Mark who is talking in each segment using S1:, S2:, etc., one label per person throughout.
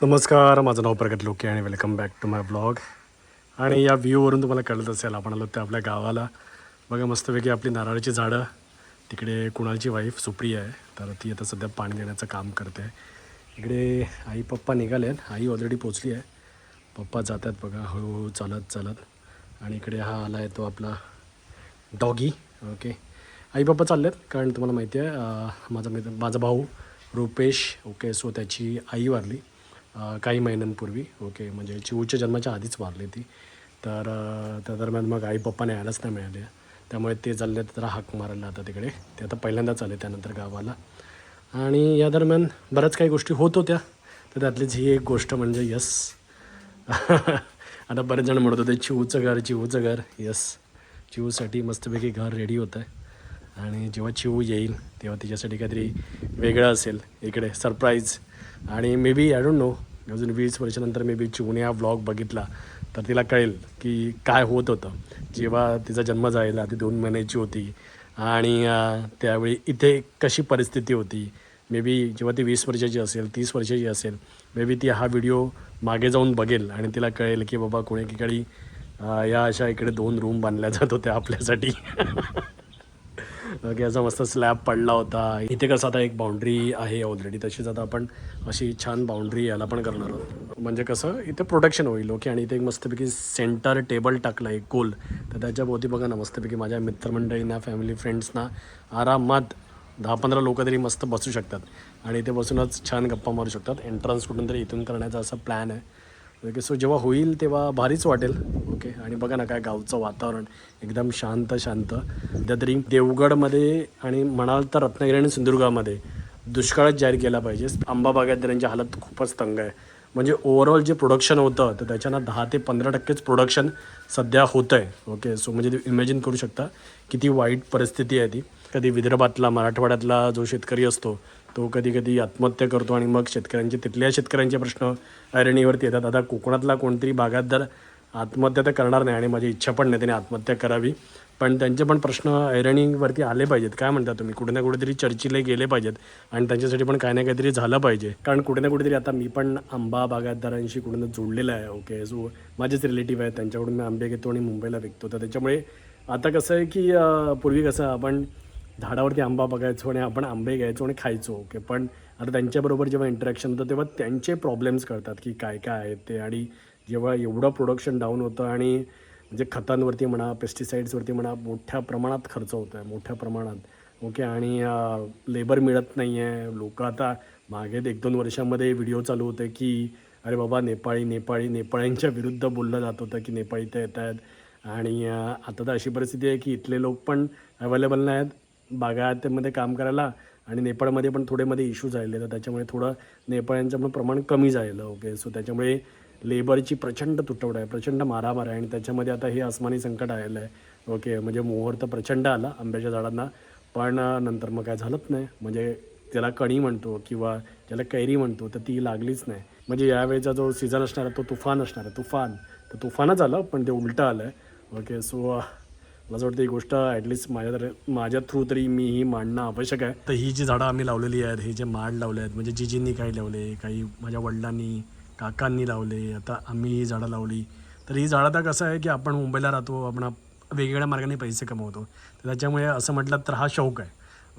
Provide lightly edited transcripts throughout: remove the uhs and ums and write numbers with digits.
S1: नमस्कार, माझं नाव प्रगत लोके आणि welcome back to my blog. आणि या व्ह्यूवरून तुम्हाला कळत असेल आपण आलो ते आपल्या गावाला. बघा मस्तपैकी आपली नारळाची झाडं. तिकडे कुणालची वाईफ सुप्रिया आहे, तर ती आता सध्या पाणी देण्याचं काम करते. इकडे आई पप्पा निघाले आहेत, आई ऑलरेडी पोचली आहे, पप्पा जात आहेत बघा हळूहळू चालत चालत. आणि इकडे हा आला आहे तो आपला डॉगी. ओके, आई पप्पा चालले आहेत कारण तुम्हाला माहिती आहे माझा भाऊ रुपेश. ओके, सो त्याची आई वारली काही महिन्यांपूर्वी. ओके, म्हणजे चिऊच्या जन्माच्या आधीच वारली ती. तर त्या दरम्यान मग आई पप्पाने यायलाच नाही मिळाले, त्यामुळे ते चालले तर हाक मारायला आता तिकडे. ते आता पहिल्यांदाच आले त्यानंतर गावाला. आणि या दरम्यान बऱ्याच काही गोष्टी होत होत्या, तर त्यातलीच ही एक गोष्ट म्हणजे यस आता बरेच जण म्हणत होते चिऊचं घर. यस, चिऊसाठी मस्तपैकी घर रेडी होतं आहे. आणि जेव्हा चिऊ येईल तेव्हा तिच्यासाठी काहीतरी वेगळं असेल इकडे सरप्राईज. आणि maybe I don't know, अजून 20 वर्षानंतर मे बी चिऊने हा व्लॉग बघितला तर तिला कळेल की काय होत होतं जेव्हा तिचा जन्म झाला. ती 2 महिन्याची होती आणि त्यावेळी इथे कशी परिस्थिती होती. मे बी जेव्हा ती 20 वर्षाची असेल, 30 वर्षाची असेल, मे बी ती हा व्हिडिओ मागे जाऊन बघेल आणि तिला कळेल की बाबा कोणी या अशा इकडे 2 रूम बांधल्या जात होत्या आपल्यासाठी. की असा मस्त स्लॅब पडला होता. इथे कसं आता एक बाउंड्री आहे ऑलरेडी, तशीच आता आपण अशी छान बाउंड्री याला पण करणार आहोत. म्हणजे कसं इथे प्रोटेक्शन होईल. ओके, आणि इथे एक मस्तपैकी सेंटर टेबल टाकला एक गोल, तर त्याच्याभोवती बघा ना मस्तपैकी माझ्या मित्रमंडळींना, फॅमिली फ्रेंड्सना आरामात 10-15 लोक तरी मस्त बसू शकतात आणि इथे बसूनच छान गप्पा मारू शकतात. एंट्रन्स कुठून तरी इथून करण्याचा असा प्लॅन आहे. ओके, सो जेव्हा होईल तेव्हा भारीच वाटेल. ओके, आणि बघा ना काय गावचं वातावरण एकदम शांत. सध्या तरी देवगडमध्ये आणि म्हणाल तर रत्नागिरी आणि सिंधुदुर्गामध्ये दुष्काळच जाहीर केला पाहिजे. आंबा बागायतदारांची हालत खूपच तंग आहे. म्हणजे ओव्हरऑल जे प्रोडक्शन होतं तर त्याच्यानं 10 ते 15% प्रोडक्शन सध्या होतं आहे. ओके, सो म्हणजे ते इमॅजिन करू शकता किती वाईट परिस्थिती आहे ती. कधी विदर्भातला, मराठवाड्यातला जो शेतकरी असतो तो कधी कधी आत्महत्या करतो आणि मग तिथल्या शेतकऱ्यांचे प्रश्न ऐरणीवरती येतात. आता कोकणातला कोणतरी बागायतदार आत्महत्या तर करणार नाही आणि माझी इच्छा पण नाही त्याने आत्महत्या करावी, पण त्यांचे पण प्रश्न ऐरणीवरती आले पाहिजेत. काय म्हणता तुम्ही? कुठे ना कुठेतरी चर्चेला गेले पाहिजेत आणि त्यांच्यासाठी पण काही ना काहीतरी झालं पाहिजे. कारण कुठे ना कुठेतरी आता मी पण आंबा बागायतदारांशी कुठे जोडलेला आहे. ओके, सो माझेच रिलेटिव्ह आहेत, त्यांच्याकडून मी आंबे घेतो आणि मुंबईला विकतो. तर त्याच्यामुळे आता कसं आहे की पूर्वी कसं आपण झाडावरती आंबा बघायचो आणि आपण आंबे घ्यायचो आणि खायचो. ओके, पण आता त्यांच्याबरोबर जेव्हा इंटरॅक्शन होतं तेव्हा त्यांचे प्रॉब्लेम्स कळतात की काय काय आहेत ते. आणि जेव्हा एवढं प्रोडक्शन डाऊन होतं आणि म्हणजे खतांवरती म्हणा, पेस्टिसाईड्सवरती म्हणा, मोठ्या प्रमाणात खर्च होतो आहे, मोठ्या प्रमाणात. ओके, आणि लेबर मिळत नाही आहे. लोक आता मागे 1-2 वर्षामध्ये व्हिडिओ चालू होते की अरे बाबा नेपाळ्यांच्या विरुद्ध बोललं जात होतं की नेपाळी इथे येत आहेत. आणि आता तर अशी परिस्थिती आहे की इथले लोक पण अवेलेबल नाही आहेत बागायतीमध्ये काम करायला. आणि नेपाळमध्ये पण थोडेमध्ये इश्यूज आले, तर त्याच्यामुळे थोडं नेपाळ्यांचं पण प्रमाण कमी झालेलं. ओके, सो त्याच्यामुळे लेबरची प्रचंड तुटवडा आहे, प्रचंड मारामार आहे. आणि त्याच्यामध्ये आता हे आसमानी संकट आलेलं आहे. ओके, म्हणजे मोहर तर प्रचंड आला आंब्याच्या झाडांना, पण नंतर मग काय झालंच नाही. म्हणजे त्याला कणी म्हणतो किंवा ज्याला कैरी म्हणतो तर ती लागलीच नाही. म्हणजे यावेळेचा जो सीझन असणार आहे तो तुफान असणार आहे. तर तुफानच आलं पण ते उलटं आलं आहे. ओके, सो मला असं वाटतं ही गोष्ट ॲटलिस्ट माझ्या थ्रू तरी मी ही मांडणं आवश्यक आहे. तर ही जी झाडं आम्ही लावलेली आहेत, हे जे माड लावले आहेत, म्हणजे जिजींनी काही लावले, काही माझ्या वडिलांनी, काकांनी लावले, आता आम्ही ही झाडं लावली. तर ही झाडं आता कसं आहे की आपण मुंबईला राहतो, आपण वेगवेगळ्या मार्गाने पैसे कमवतो, तर त्याच्यामुळे असं म्हटलं तर हा शौक आहे.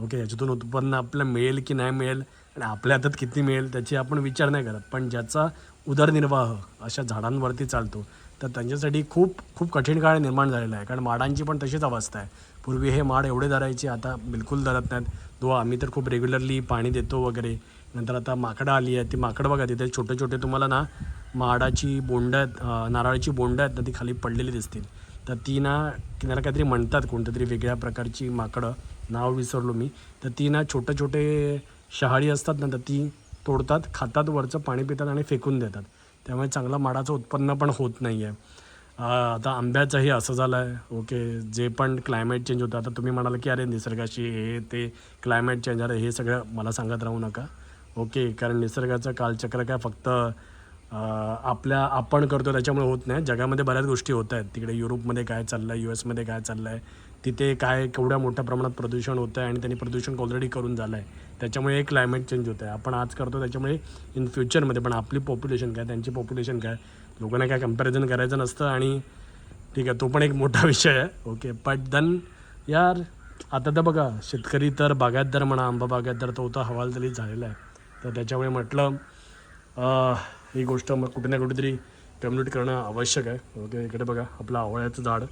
S1: ओके, याच्यातून उत्पन्न आपल्याला मिळेल की नाही मिळेल आणि आपल्या हातात किती मिळेल त्याची आपण विचार नाही करत, पण ज्याचा उदरनिर्वाह अशा झाडांवरती चालतो तर त्यांच्यासाठी खूप खूप कठीण काळ निर्माण झालेला आहे. कारण माडांची पण तशीच अवस्था आहे. पूर्वी हे माड एवढे धरायचे, आता बिलकुल धरत नाहीत. आम्ही तर खूप रेग्युलरली पाणी देतो वगैरे. नंतर आता माकडं आली आहे, ती माकडं बघा तिथे छोटे छोटे तुम्हाला ना माडाची बोंड आहेत, नारळाची बोंड आहेत ना, ती खाली पडलेली दिसतील. तर ती ना त्याला काहीतरी म्हणतात, कोणत्या तरी वेगळ्या प्रकारची माकडं, नाव विसरलो मी. तर ती ना छोटे शहाळी असतात ना, तर ती तोडतात, खातात, वरचं पाणी पितात आणि फेकून देतात. त्यामुळे चांगलं माडाचं उत्पन्न पण होत नाही आहे. आता आंब्याचंही असं झालं आहे. ओके, जे पण क्लायमेट चेंज होतं, आता तुम्ही म्हणाल की अरे निसर्गाशी हे ते क्लायमेट चेंज आहे, हे सगळं मला सांगत राहू नका. ओके, कारण निसर्गाचं कालचक्र काय फक्त आपण करतो त्याच्यामुळे होत नाही. जगामध्ये बऱ्याच गोष्टी होत आहेत. तिकडे युरोपमध्ये काय चाललं आहे, US मध्ये काय चाललं आहे तिथे काय केवढ्या मोठ्या प्रमाणात प्रदूषण होतं आहे आणि त्यांनी प्रदूषण ऑलरेडी करून झालं आहे. त्याच्यामुळे क्लायमेट चेंज होतं आहे. आपण आज करतो त्याच्यामुळे इन फ्युचरमध्ये पण आपली पॉप्युलेशन काय, त्यांची पॉप्युलेशन काय, लोकांना काय कंपॅरिझन करायचं नसतं. आणि ठीक आहे, तो पण एक मोठा विषय आहे. ओके, बट देन यार आता तर बघा, शेतकरी तर बागायतदार म्हणा, आंबा बागायतदार तो तर हवालदिल झालेला आहे. तर त्याच्यामुळे म्हटलं ही गोष्ट मग कुठे ना कुठेतरी कम्युनिट करणं आवश्यक आहे. ओके, इकडे बघा आपलं आवळ्याचं झाड.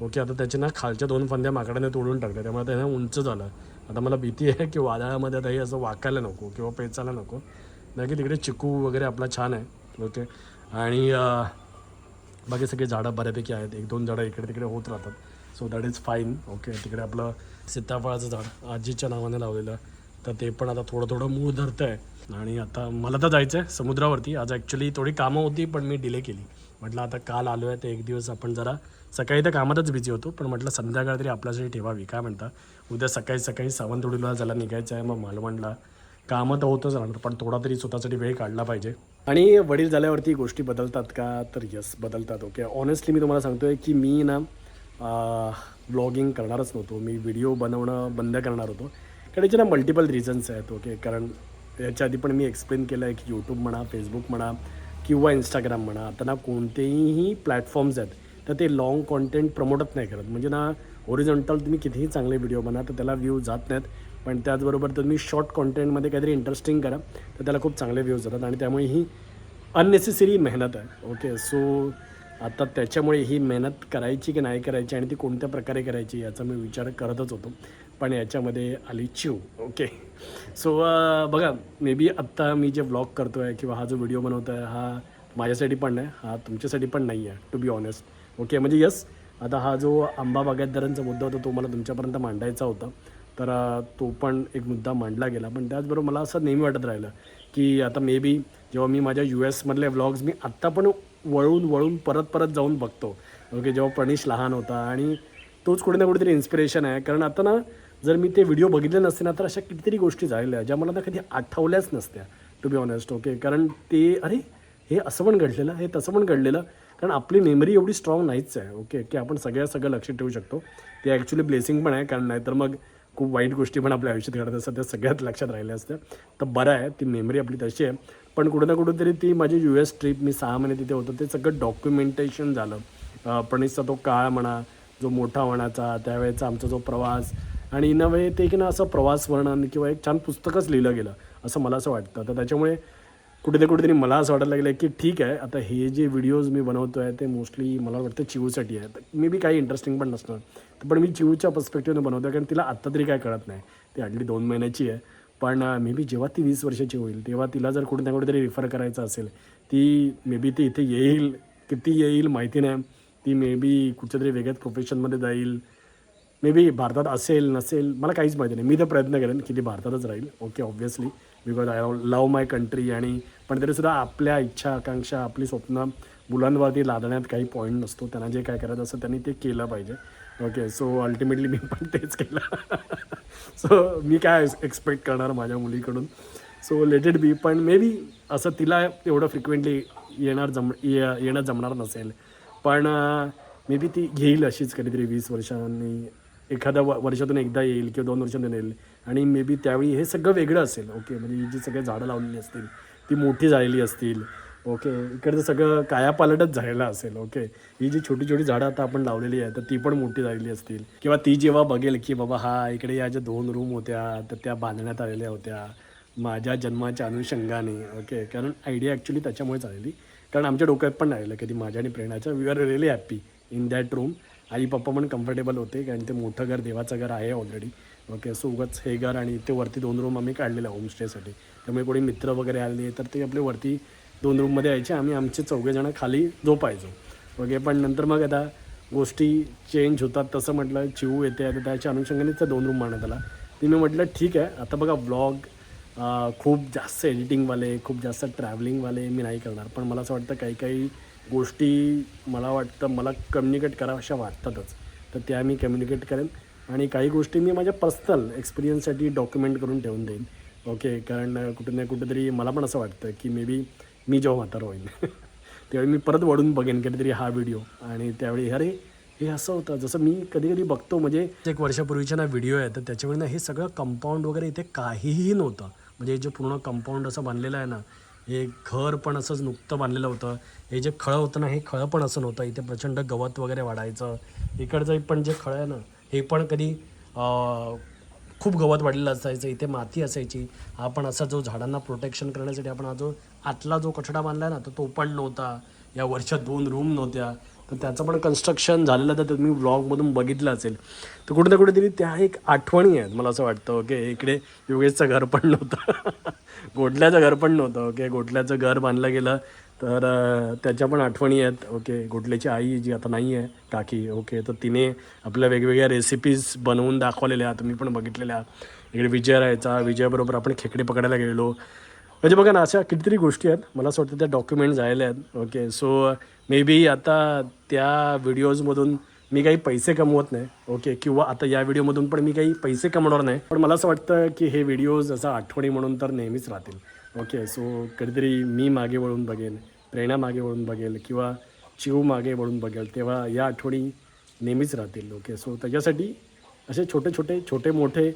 S1: ओके, आता त्याचे ना खालच्या 2 फांद्या माकडाने तोडून टाकल्या, त्यामुळे त्याने उंच झालं. आता मला भीती आहे की वादळामध्ये आता हे असं वाकायला नको किंवा पेचायला नको, नाही की तिकडे चिकू वगैरे आपला छान आहे. ओके, आणि बाकी सगळे झाडं बऱ्यापैकी आहेत. 1-2 झाडं इकडे तिकडे होत राहतात. So that is fine. Okay, तिकडे आपलं सीताफळाचं झाड आजीच्या नावाने लावलेलं, तर ते पण आता थोडं थोडं मूळ धरतं आहे. आणि आता मला तर जायचं आहे समुद्रावरती. आज ॲक्च्युली थोडी कामं होती पण मी डिले केली. म्हटलं आता काल आलो आहे तर एक दिवस आपण जरा, सकाळी तर कामातच बिझी होतो, पण म्हटलं संध्याकाळ तरी आपल्यासाठी ठेवावी. काय म्हणता, उद्या सकाळी सकाळी सावंतवाडीला ज्याला निघायचं आहे, मग मालवणला कामं तर होतच राहणार, पण थोडा तरी स्वतःसाठी वेळ काढला पाहिजे. आणि वडील झाल्यावरती गोष्टी बदलतात का, तर यस बदलतात. ओके, ऑनेस्टली मी तुम्हाला सांगतो आहे की मी ना व्लॉगिंग करणारच नव्हतो. मी व्हिडिओ बनवणं बंद करणार होतो. कारण याचे ना मल्टिपल रिझन्स आहेत. ओके, कारण याच्या आधी पण मी एक्सप्लेन केलं आहे की यूट्यूब म्हणा, फेसबुक म्हणा किंवा इंस्टाग्राम म्हणा, आता ना कोणतेही प्लॅटफॉर्म्स आहेत तर ते लाँग कॉन्टेंट प्रमोटच नाही करत. म्हणजे ना ओरिझॉन्टल तुम्ही कितीही चांगले व्हिडिओ बना तर त्याला व्ह्यूज जात नाहीत, पण त्याचबरोबर तुम्ही शॉर्ट कॉन्टेंटमध्ये काहीतरी इंटरेस्टिंग करा तर त्याला खूप चांगले व्ह्यूज जातात. आणि त्यामुळे ही अननेसेसरी मेहनत आहे. ओके, सो आता त्याच्यामुळे ही मेहनत करायची की नाही करायची आणि ती कोणत्या प्रकारे करायची याचा मी विचार करतच होतो, पण याच्यामध्ये आली चिव. ओके, सो बघा, मे बी आत्ता मी जे व्लॉग करतो आहे किंवा हा जो व्हिडिओ बनवतो आहे हा माझ्यासाठी पण नाही, हा तुमच्यासाठी पण नाही आहे, टू बी ऑनेस्ट. ओके, म्हणजे यस, आता हा जो आंबा बागायतदारांचा मुद्दा होता तो मला तुमच्यापर्यंत मांडायचा होता, तर तो पण एक मुद्दा मांडला गेला. पण त्याचबरोबर मला असं नेहमी वाटत राहिलं की आता मे बी जेव्हा मी माझ्या US मधले व्लॉग्स मी आत्ता पण वळून परत परत जाऊन बघतो. ओके, जेव्हा प्रणीश लहान होता, आणि तोच कुठे ना कुठेतरी इन्स्पिरेशन आहे. कारण आता ना जर मी ते व्हिडिओ बघितले नसते ना तर अशा कितीतरी गोष्टी झालेल्या ज्या मला ना कधी आठवल्याच नसत्या, टू बी ऑनेस्ट. ओके, कारण ते अरे हे असं पण घडलेलं, हे तसं पण घडलेलं. कारण आपली मेमरी एवढी स्ट्रॉंग नाहीच आहे. ओके, की आपण सगळं लक्ष ठेवू शकतो. ते ॲक्च्युली ब्लेसिंग पण आहे, कारण नाहीतर मग खूप वाईट गोष्टी पण आपल्या आयुष्यात घडत असतात, त्या सगळ्यात लक्षात राहिल्या असत्या. तर बरं आहे, ती मेमरी आपली तशी आहे. पण कुठं ना कुठंतरी ती माझी US ट्रिप, मी 6 महिने तिथे होतो, ते सगळं डॉक्युमेंटेशन झालं. प्रणीसचा तो काळ म्हणा, जो मोठा होण्याचा त्यावेळेचा आमचा जो प्रवास, आणि इन अ वे ते की ना असं प्रवास वर्णन किंवा एक छान पुस्तकच लिहिलं गेलं असं मला असं वाटतं. तर त्याच्यामुळे कुठे ना कुठेतरी मला असं वाटायला लागलं की ठीक आहे, आता हे जे व्हिडिओज मी बनवतो आहे ते मोस्टली मला वाटतं चिवसाठी आहे. तर मे बी काही इंटरेस्टिंग पण नसणार, पण मी चिवच्या पर्स्पेक्टिव्हने बनवतो आहे. कारण तिला आत्ता तरी काय कळत नाही, ती हल्ली 2 महिन्याची आहे. पण मे बी जेव्हा ती 20 वर्षाची होईल तेव्हा तिला जर कुठे ना कुठेतरी रिफर करायचं असेल, ती मे बी ती इथे येईल, किती येईल माहिती नाही. ती मे बी कुठच्यातरी वेगळ्याच प्रोफेशनमध्ये जाईल, मे बी भारतात असेल नसेल मला काहीच माहिती नाही. मी तर प्रयत्न करेन की ती भारतातच राहील. Okay, obviously, because I love my country. आणि पण तरीसुद्धा आपल्या इच्छा आकांक्षा, आपली स्वप्न मुलांवरती लादण्यात काही पॉईंट नसतो. त्यांना जे काय करायचं असतं त्यांनी ते केलं पाहिजे. ओके, सो अल्टिमेटली मी पण तेच केलं. सो मी काय एक्सपेक्ट करणार माझ्या मुलीकडून. So let it be. पण मे बी असं तिला एवढं फ्रिक्वेंटली येणं जमणार नसेल, पण मे बी ती येईल अशीच कधीतरी 20 वर्षांनी, एखाद्या वर्षातून एकदा येईल किंवा 2 वर्षातून येईल. आणि मे बी त्यावेळी हे सगळं वेगळं असेल. ओके, म्हणजे ही जी सगळे झाडं लावलेली असतील ती मोठी झालेली असतील. ओके, इकडचं सगळं कायापालटच झालेलं असेल. ओके, ही जी छोटी छोटी झाडं आता आपण लावलेली आहे तर ती पण मोठी झालेली असतील. किंवा ती जेव्हा बघेल की बाबा हा इकडे या ज्या 2 रूम होत्या तर त्या बांधण्यात आलेल्या होत्या माझ्या जन्माच्या अनुषंगाने. ओके, कारण आयडिया ॲक्च्युली त्याच्यामुळेच आलेली, कारण आमच्या डोक्यात पण राहिलं कधी माझ्या आणि प्रेरणाच्या. We are really happy in that room. आई पप्पा पण कम्फर्टेबल होते, कारण ते मोठं घर, देवाचं घर आहे ऑलरेडी. ओके, सो उगाच हे घर आणि ते वरती 2 रूम आम्ही काढलेलं होमस्टेसाठी. त्यामुळे कोणी मित्र वगैरे आले तर ते आपले वरती 2 रूममध्ये यायचे, आम्ही आमचे 4 खाली झोपायचो. ओके, पण नंतर मग आता गोष्टी चेंज होतात. तसं म्हटलं चिवू येते आता त्याच्या अनुषंगानेच 2 रूम मानत आला. ती मी म्हटलं ठीक आहे, आता बघा व्लॉग खूप जास्त एडिटिंगवाले, खूप जास्त ट्रॅव्हलिंगवाले मी नाही करणार. पण मला असं वाटतं काही काही गोष्टी मला वाटतं मला कम्युनिकेट कराव्याशा वाटतातच, तर त्या मी कम्युनिकेट करेन. आणि काही गोष्टी मी माझ्या पर्सनल एक्सपिरियन्ससाठी डॉक्युमेंट करून ठेवून देईन. ओके, कारण कुठे ना कुठेतरी मला पण असं वाटतं की मे बी मी जेव्हा म्हातारा होईन त्यावेळी मी परत वळून बघेन कधीतरी हा व्हिडिओ, आणि त्यावेळी अरे हे असं होतं जसं मी कधी कधी बघतो म्हणजे एक वर्षापूर्वीच्या ना व्हिडिओ आहे तर त्याच्यामुळे ना हे सगळं कंपाऊंड वगैरे इथे काहीही नव्हतं. म्हणजे जे पूर्ण कंपाऊंड असं बांधलेलं आहे ना, हे घर पण असंच नुकतं बांधलेलं होतं. हे जे खळं होतं ना हे खळं पण असं नव्हतं. इथे प्रचंड गवत वगैरे वाढायचं. इकडचं पण जे खळं आहे ना हे पण कधी खूप गवत वाढलेलं असायचं. इथे माती असायची. हा पण असा जो झाडांना प्रोटेक्शन करण्यासाठी आपण हा जो आतला जो कठडा बांधला ना तर तो पण नव्हता. या वर्षात 2 रूम नव्हत्या. तर त्याचं पण कन्स्ट्रक्शन झालेलं तर तुम्ही व्लॉगमधून बघितलं असेल. तर कुठे ना कुठेतरी त्या एक आठवणी आहेत मला असं वाटतं. ओके, इकडे योगेशचं घर पण नव्हतं. गोठल्याचं घर पण नव्हतं. ओके, गोठल्याचं घर बांधलं गेलं तर त्याच्या पण आठवणी आहेत. ओके, गोठल्याची आई जी आता नाही आहे काकी. ओके, तर तिने आपल्या वेगवेगळ्या रेसिपीज बनवून दाखवलेल्या तुम्ही पण बघितलेल्या. इकडे विजय राहायचा. विजयाबरोबर आपण खेकडे पकडायला गेलेलो. म्हणजे बघा ना अशा कितीतरी गोष्टी आहेत. मला असं वाटतं त्या डॉक्युमेंट झालेल्या आहेत. ओके, सो मे बी आता त्या व्हिडिओजमधून मी काही पैसे कमवत नाही. ओके, किंवा आता या व्हिडिओमधून पण मी काही पैसे कमवणार नाही. पण मला असं वाटतं की हे व्हिडिओज असं आठवणी म्हणून तर नेहमीच राहतील. ओके, सो कधीतरी मी मागे वळून बघेन, प्रेरणा मागे वळून बघेल किंवा चिव मागे वळून बघेल तेव्हा या आठवणी नेहमीच राहतील. ओके, सो त्याच्यासाठी असे छोटे छोटे छोटे मोठे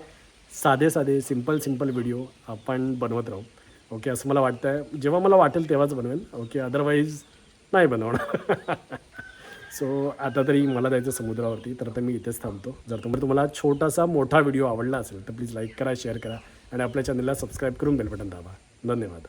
S1: साधे साधे सिंपल व्हिडिओ आपण बनवत राहू. ओके, असं मला वाटतं आहे. जेव्हा मला वाटेल तेव्हाच बनवेल. ओके, अदरवाईज नाही बनवणार. सो आता तरी मला जायचं समुद्रावरती तर आता मी इथेच थांबतो. जर तुम्हाला छोटासा मोठा व्हिडिओ आवडला असेल तर प्लीज लाईक करा, शेअर करा आणि आपल्या चॅनलला सबस्क्राईब करून बेल बटन दाबा. धन्यवाद.